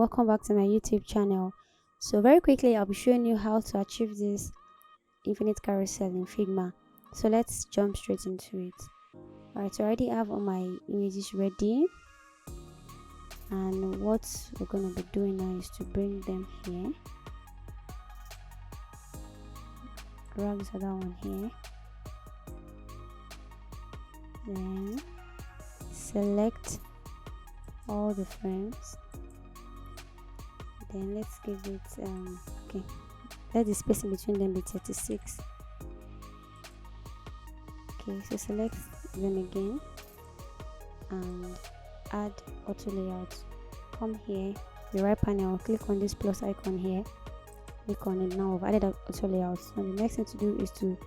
welcome back to my YouTube channel. So very quickly I'll be showing you how to achieve this infinite carousel in Figma. So let's jump straight into it. Alright, so I already have all my images ready, and what we're going to be doing now is to bring them here, drag this other one here, then select all the frames, then let's give it okay, let the spacing between them be 36. Okay, so select them again and add auto layout. Come here, the right panel, click on this plus icon here, click on it. Now I've added auto layout. So the next thing to do is to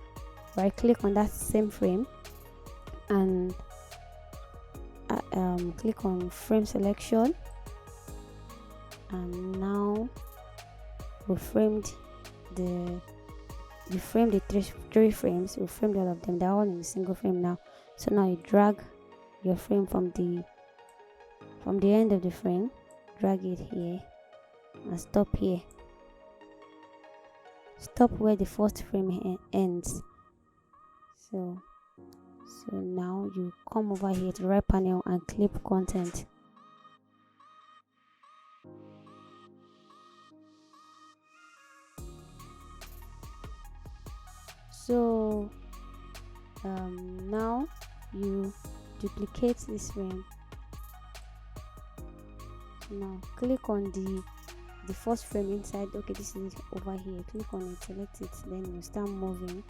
right click on that same frame and click on frame selection, and now we framed the three frames. We framed all of them. They're all in a single frame now. So now you drag your frame from the end of the frame, drag it here and stop here. Stop where the first frame ends. So now you come over here to the right panel and clip content. So now you duplicate this frame. Now click on the first frame inside. Okay, this is over here. Click on it, select it, then you start moving.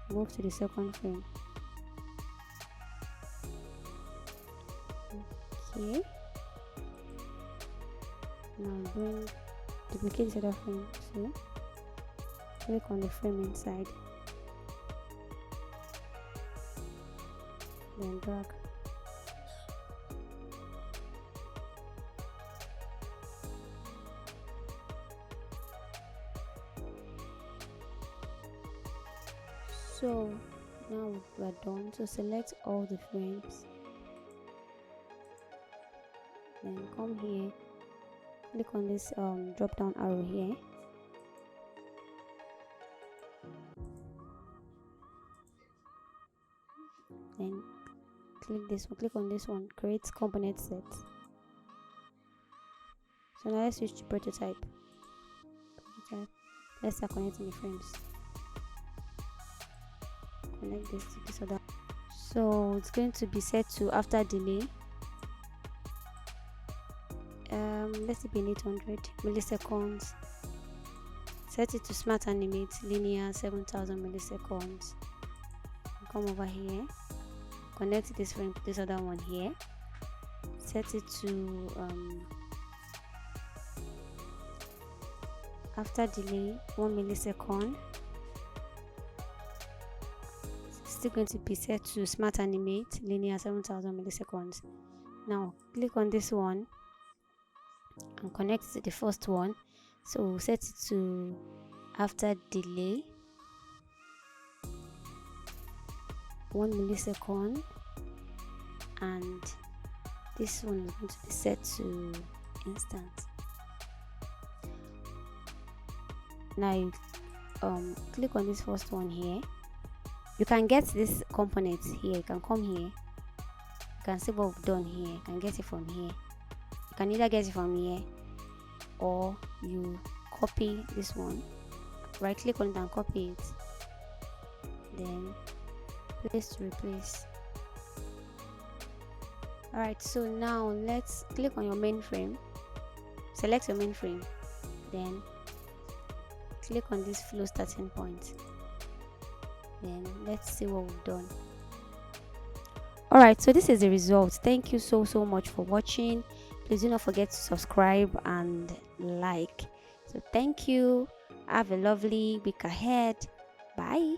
Move to the second frame. Okay, now duplicate the other frame. So click on the frame inside, then drag. So now we're done. So select all the frames, then come here, click on this drop down arrow here, then click on this one, create component set. So now let's switch to prototype. Let's start connecting the frames. Connect this to this other. So it's going to be set to after delay. Let's be 800 milliseconds. Set it to smart animate linear 7000 milliseconds. Come over here, connect this frame to this other one here, set it to after delay 1 millisecond. Still going to be set to smart animate linear 7000 milliseconds. Now click on this one and connect to the first one. So set it to after delay 1 millisecond, and this one is going to be set to instant. Now you click on this first one here. You can get this component here. You can come here, you can see what we've done here. You can get it from here. You can either get it from here or you copy this one, right click on it and copy it, then place to replace. Alright, so now let's click on your main frame, select your main frame, then click on this flow starting point, then let's see what we've done. Alright, so this is the result. Thank you so much for watching. Please do not forget to subscribe and like. So thank you. Have a lovely week ahead. Bye.